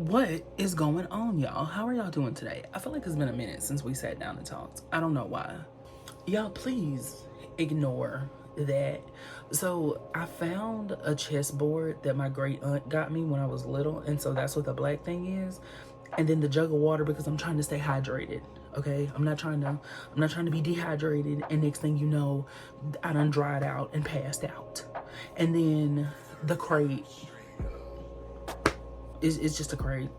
What is going on, y'all? How are y'all doing today? I feel like it's been a minute since we sat down and talked. I don't know why. Y'all, please ignore that. So I found a chessboard that my great aunt got me when I was little, and so that's what the black thing is. And then the jug of water because I'm trying to stay hydrated. Okay, I'm not trying to be dehydrated, and next thing you know, I done dried out and passed out. And then the crate. It's just a crate.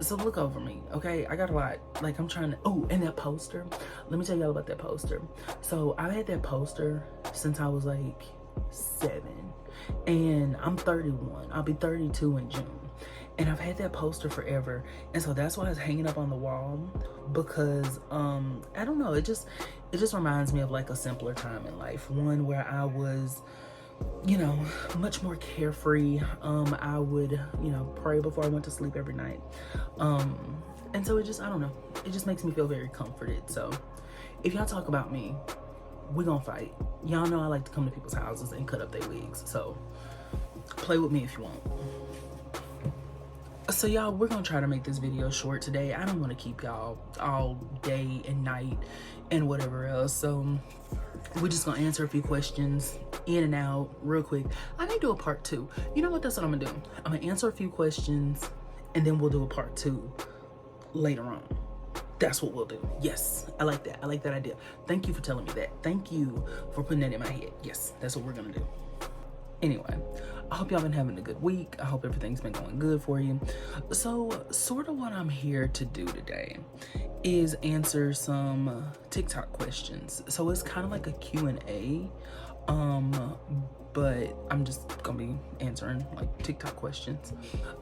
So look over me, okay? I got a lot. Like, I'm trying to, oh, and that poster. Let me tell y'all about that poster. So I've had that poster since I was like 7, and I'm 31. I'll be 32 in June. And I've had that poster forever. And so that's why it's hanging up on the wall, because I don't know, it just reminds me of like a simpler time in life. One where I was, you know, much more carefree. I would, you know, pray before I went to sleep every night. And so it just, I don't know, it just makes me feel very comforted. So if y'all talk about me, we gonna fight. Y'all know I like to come to people's houses and cut up their wigs. So play with me if you want. So y'all, we're gonna try to make this video short today. I don't want to keep y'all all day and night and whatever else. So we're just gonna answer a few questions in and out real quick. I may do a part 2. You know what? That's what I'm gonna do. I'm gonna answer a few questions and then we'll do a part 2 later on. That's what we'll do. Yes, I like that. I like that idea. Thank you for telling me that. Thank you for putting that in my head. Yes, that's what we're gonna do. Anyway, I hope y'all been having a good week. I hope everything's been going good for you. So sort of what I'm here to do today is answer some TikTok questions. So it's kind of like a Q&A, but I'm just gonna be answering like TikTok questions.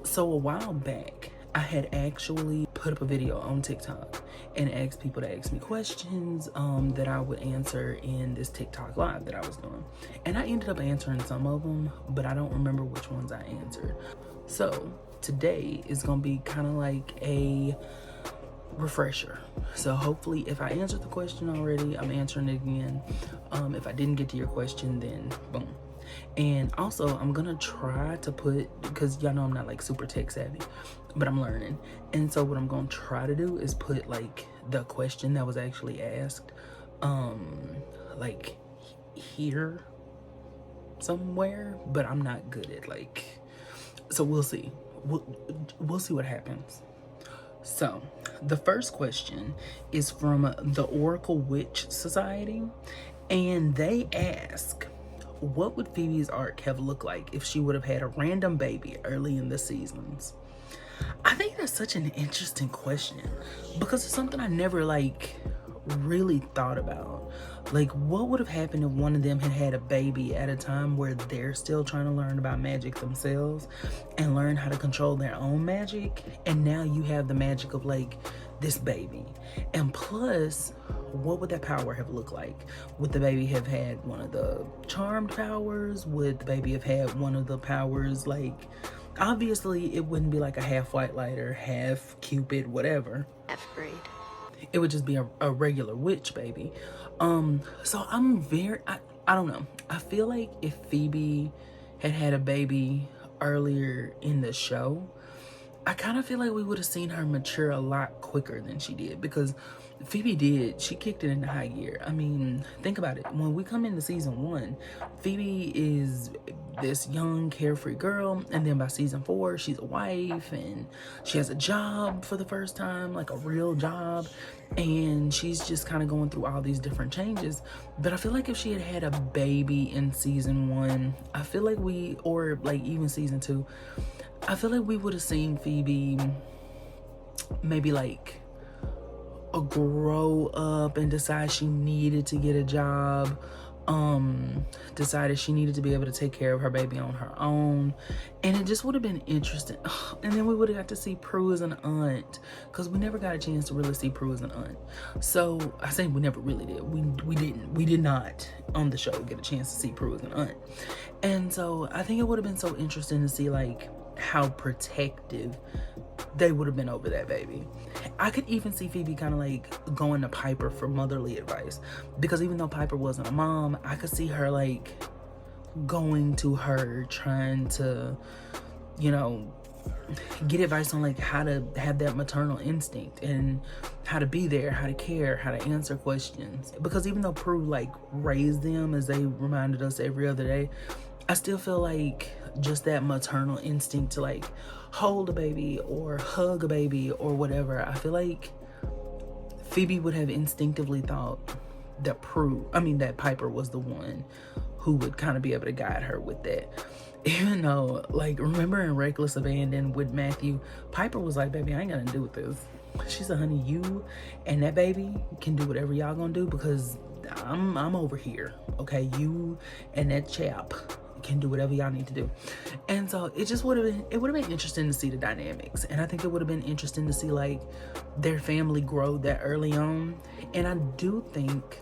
So a while back, I had actually put up a video on TikTok and asked people to ask me questions that I would answer in this TikTok live that I was doing. And I ended up answering some of them, but I don't remember which ones I answered. So today is gonna be kind of like a refresher. So hopefully if I answered the question already, I'm answering it again. If I didn't get to your question, then boom. And also I'm gonna try to put, because y'all know I'm not like super tech savvy, but I'm learning. And so what I'm gonna try to do is put like the question that was actually asked like here somewhere, but I'm not good at like, so we'll see. We'll see what happens. So the first question is from the Oracle Witch Society, and they ask, what would Phoebe's arc have looked like if she would have had a random baby early in the seasons? I think that's such an interesting question because it's something I never like really thought about. Like, what would have happened if one of them had had a baby at a time where they're still trying to learn about magic themselves and learn how to control their own magic, and now you have the magic of like this baby. And plus, what would that power have looked like? Would the baby have had one of the charmed powers? Would the baby have had one of the powers, like, obviously it wouldn't be like a half white lighter, half Cupid, whatever. F grade. It would just be a regular witch baby. So I'm very, I don't know. I feel like if Phoebe had had a baby earlier in the show, I kind of feel like we would have seen her mature a lot quicker than she did, because Phoebe she kicked it into high gear. I mean, think about it. When we come into season 1, Phoebe is this young, carefree girl, and then by season 4, she's a wife, and she has a job for the first time, like a real job, and she's just kind of going through all these different changes. But I feel like if she had had a baby in season 1, I feel like or like even season 2, I feel like we would have seen Phoebe maybe like grow up and decide she needed to get a job, decided she needed to be able to take care of her baby on her own, and it just would have been interesting. And then we would have got to see Prue as an aunt, because we never got a chance to really see Prue as an aunt. So I say we never really did. We did not on the show get a chance to see Prue as an aunt. And so I think it would have been so interesting to see like how protective they would have been over that baby. I could even see Phoebe kind of like going to Piper for motherly advice, because even though Piper wasn't a mom, I could see her like going to her trying to, you know, get advice on like how to have that maternal instinct and how to be there, how to care, how to answer questions. Because even though Prue like raised them, as they reminded us every other day, I still feel like just that maternal instinct to like hold a baby or hug a baby or whatever, I feel like Phoebe would have instinctively thought that that Piper was the one who would kind of be able to guide her with that. Even though, like, remember in Reckless Abandon with Matthew, Piper was like, baby, I ain't got nothing to do with this. She said, honey, you and that baby can do whatever y'all gonna do because I'm over here, okay? You and that chap can do whatever y'all need to do. And so it would have been interesting to see the dynamics. And I think it would have been interesting to see like their family grow that early on. And I do think,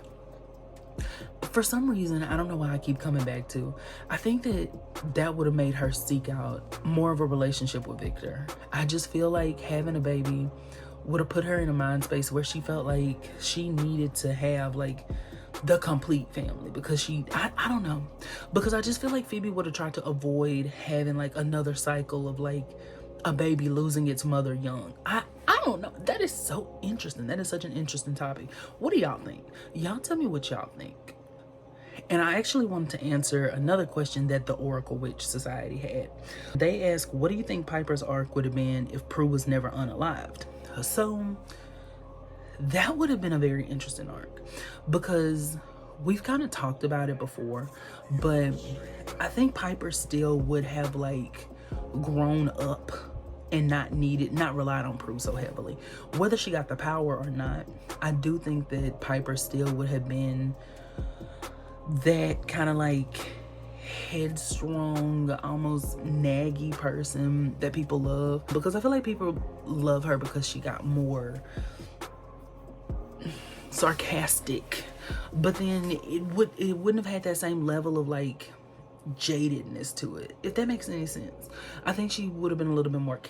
for some reason, I don't know why I keep coming back to, I think that would have made her seek out more of a relationship with Victor. I just feel like having a baby would have put her in a mind space where she felt like she needed to have like the complete family, because I don't know, because I just feel like Phoebe would have tried to avoid having like another cycle of like a baby losing its mother young. I don't know. That is so interesting. That is such an interesting topic. What do y'all think? Y'all tell me what y'all think. And I actually wanted to answer another question that the Oracle Witch Society had. They asked, what do you think Piper's arc would have been if Prue was never unalived? So that would have been a very interesting arc, because we've kind of talked about it before, but I think Piper still would have like grown up and not relied on Prue so heavily. Whether she got the power or not, I do think that Piper still would have been that kind of like headstrong, almost naggy person that people love, because I feel like people love her because she got more sarcastic, but then it wouldn't have had that same level of like jadedness to it, if that makes any sense. I think she would have been a little bit more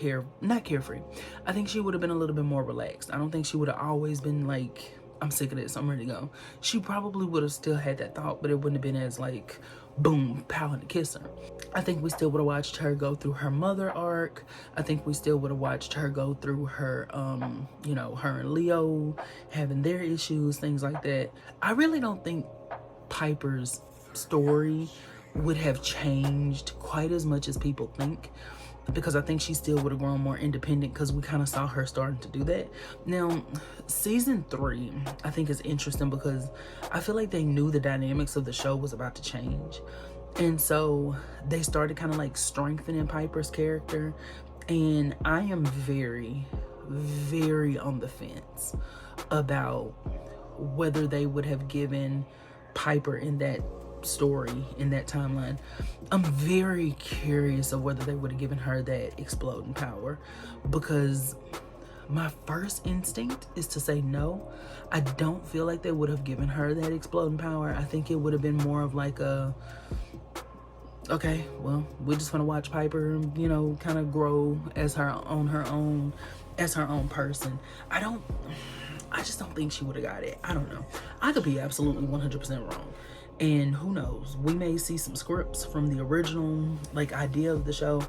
not carefree. I think she would have been a little bit more relaxed. I don't think she would have always been like, I'm sick of this, I'm ready to go. She probably would have still had that thought, but it wouldn't have been as like boom, pow, and a kiss her. I think we still would have watched her go through her mother arc. I think we still would have watched her go through her, you know, her and Leo having their issues, things like that. I really don't think Piper's story would have changed quite as much as people think, because I think she still would have grown more independent, because we kind of saw her starting to do that. Now, season 3, I think is interesting because I feel like they knew the dynamics of the show was about to change. And so they started kind of like strengthening Piper's character. And I am very, very on the fence about whether they would have given Piper in that story, in that timeline. I'm very curious of whether they would have given her that exploding power, because my first instinct is to say no. I don't feel like they would have given her that exploding power. I think it would have been more of like a, okay, well, we're just gonna watch Piper, you know, kind of grow as her own person. I just don't think she would have got it. I don't know. I could be absolutely 100% wrong. And who knows, we may see some scripts from the original like idea of the show,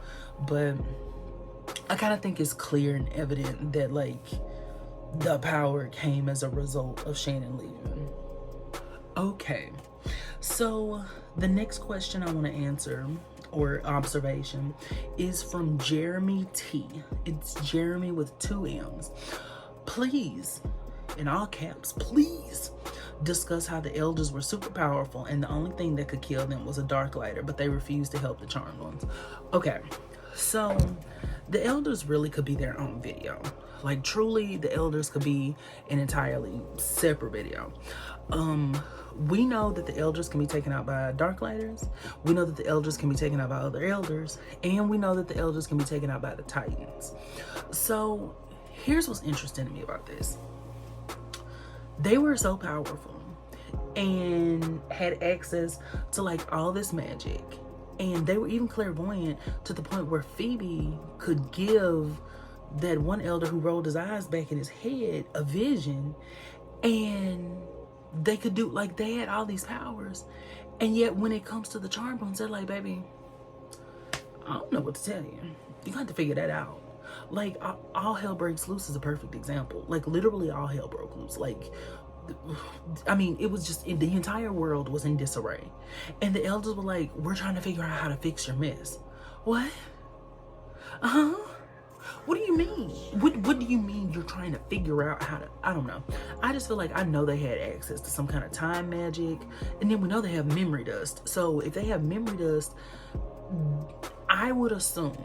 but I kind of think it's clear and evident that like the power came as a result of Shannon leaving. Okay, so the next question I want to answer, or observation, is from Jeremy T. It's Jeremy with 2 M's. Please, in all caps, please discuss how the elders were super powerful and the only thing that could kill them was a Darklighter, but they refused to help the Charmed Ones. Okay, so the elders really could be their own video. Like, truly, the elders could be an entirely separate video. We know that the elders can be taken out by Darklighters. We know that the elders can be taken out by other elders. And we know that the elders can be taken out by the Titans. So here's what's interesting to me about this. They were so powerful and had access to like all this magic. And they were even clairvoyant to the point where Phoebe could give that one elder who rolled his eyes back in his head a vision. And they could do, like, they had all these powers. And yet when it comes to the Charmed Ones, they're like, baby, I don't know what to tell you. You got to figure that out. Like, all hell breaks loose is a perfect example. Like, literally all hell broke loose. Like, I mean, it was just, the entire world was in disarray. And the elders were like, we're trying to figure out how to fix your mess. What? Uh-huh. What do you mean? What do you mean you're trying to figure out how to, I don't know. I just feel like I know they had access to some kind of time magic. And then we know they have memory dust. So if they have memory dust, I would assume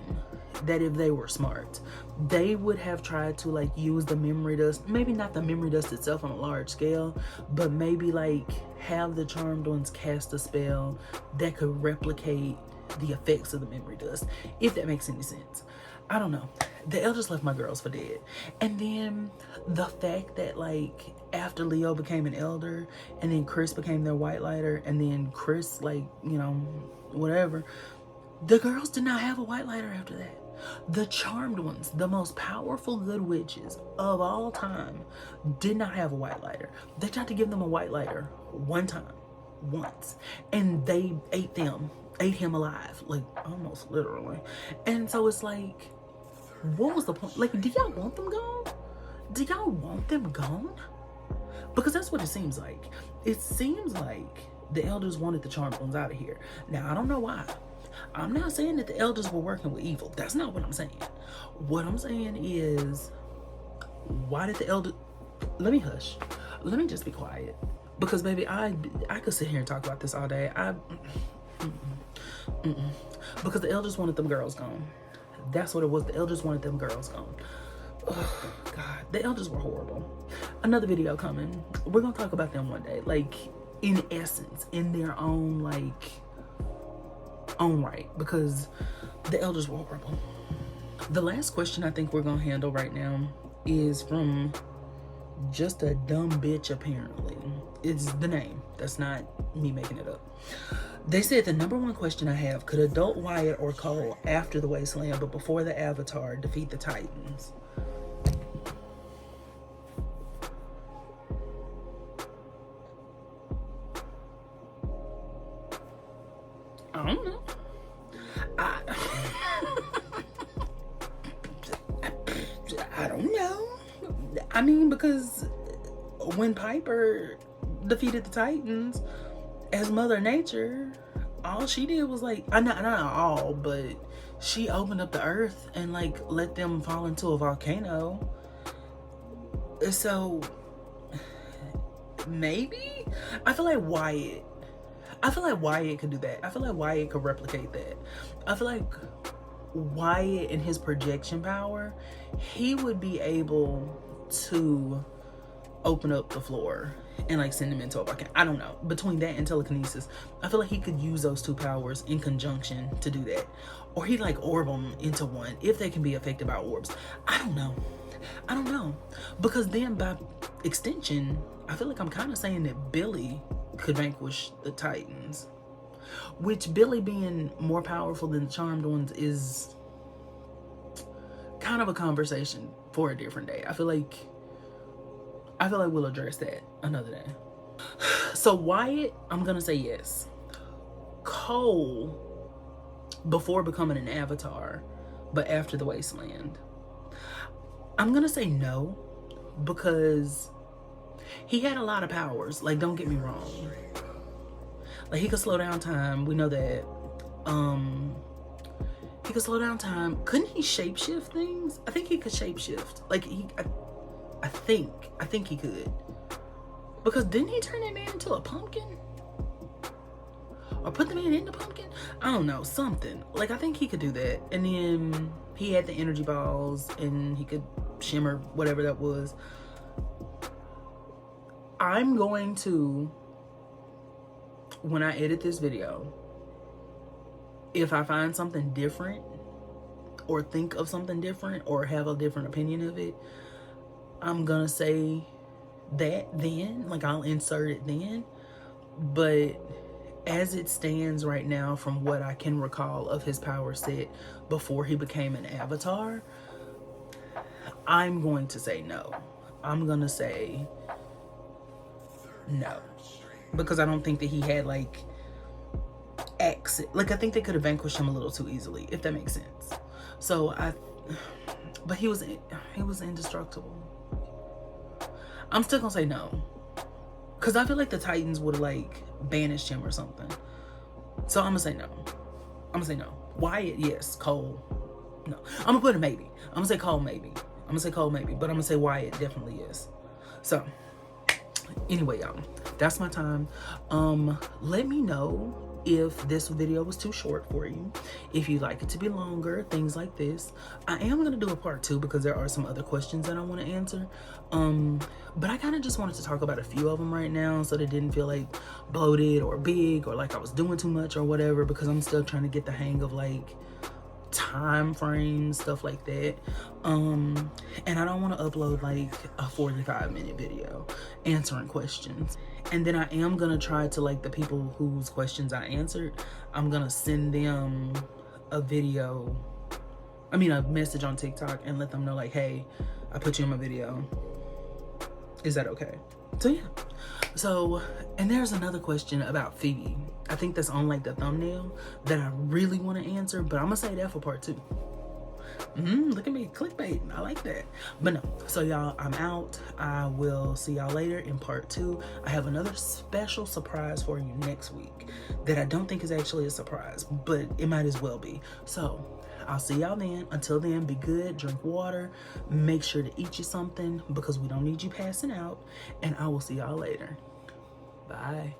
that if they were smart, they would have tried to like use the memory dust, maybe not the memory dust itself on a large scale, but maybe like have the charmed ones cast a spell that could replicate the effects of the memory dust, if that makes any sense. I don't know. The elders left my girls for dead. And then the fact that like after Leo became an elder and then Chris became their white lighter and then Chris, like, you know, whatever, the girls did not have a white lighter after that. The charmed ones, the most powerful good witches of all time, did not have a white lighter. They tried to give them a white lighter one time, once, and they ate him alive, like almost literally. And so it's like, what was the point? Like, do y'all want them gone? Do y'all want them gone? Because that's what it seems like. It seems like the elders wanted the charmed ones out of here. Now, I don't know why. I'm not saying that the elders were working with evil. That's not what I'm saying. What I'm saying is, why did the elders... Let me hush. Let me just be quiet. Because, baby, I could sit here and talk about this all day. Because the elders wanted them girls gone. That's what it was. The elders wanted them girls gone. Oh, God. The elders were horrible. Another video coming. We're going to talk about them one day. Like, in essence, in their own, like... own right, because the elders were horrible. The last question I think we're gonna handle right now is from just a dumb bitch, apparently. It's the name. That's not me making it up. They said the number one question I have: could adult Wyatt or Cole, after the Wasteland but before the Avatar, defeat the Titans? I don't know. I don't know. I mean, because when Piper defeated the Titans as Mother Nature, all she did was like, not all, but she opened up the earth and like let them fall into a volcano. So maybe I feel like Wyatt could do that. I feel like Wyatt could replicate that. I feel like Wyatt and his projection power, he would be able to open up the floor and like send him into a volcano. I don't know. Between that and telekinesis, I feel like he could use those two powers in conjunction to do that. Or he'd like orb them into one, if they can be affected by orbs. I don't know. Because then by extension, I feel like I'm kind of saying that Billy could vanquish the Titans. Which, Billy being more powerful than the charmed ones is kind of a conversation for a different day. I feel like we'll address that another day. So Wyatt, I'm gonna say yes. Cole, before becoming an Avatar, but after the Wasteland, I'm gonna say no, because he had a lot of powers. Like, don't get me wrong. Like, he could slow down time. We know that. He could slow down time. Couldn't he shapeshift things? I think he could shapeshift. Like, I think he could. Because didn't he turn that man into a pumpkin? Or put the man in the pumpkin? I don't know. Something. Like, I think he could do that. And then he had the energy balls and he could shimmer, whatever that was. I'm going to, when I edit this video, if I find something different or think of something different or have a different opinion of it, I'm gonna say that then, like I'll insert it then. But as it stands right now, from what I can recall of his power set before he became an Avatar, I'm going to say no. I'm gonna say no, because I don't think that he had like access. Like, I think they could have vanquished him a little too easily, if that makes sense. So but he was indestructible. I'm still gonna say no, because I feel like the Titans would have like banished him or something. So I'm gonna say no. I'm gonna say no. Wyatt, yes. Cole, no. I'm gonna put a maybe. I'm gonna say Cole maybe. I'm gonna say Cole maybe, but I'm gonna say Wyatt definitely yes. So anyway, y'all, that's my time. Let me know if this video was too short for you, if you'd like it to be longer, things like this. I am gonna do a part 2 because there are some other questions that I want to answer, but I kind of just wanted to talk about a few of them right now so they didn't feel like bloated or big or like I was doing too much or whatever, because I'm still trying to get the hang of like time frames, stuff like that. And I don't want to upload like a 45-minute video answering questions. And then I am gonna try to, like, the people whose questions I answered, I'm gonna send them a message on TikTok and let them know like, hey, I put you in my video, is that okay? So yeah. So, and there's another question about Phoebe. I think that's on like the thumbnail that I really want to answer, but I'm gonna say that for part 2. Look at me, clickbait. I like that. But no, so y'all, I'm out. I will see y'all later in part 2. I have another special surprise for you next week that I don't think is actually a surprise, but it might as well be. So I'll see y'all then. Until then, be good, drink water, make sure to eat you something because we don't need you passing out, and I will see y'all later. Bye.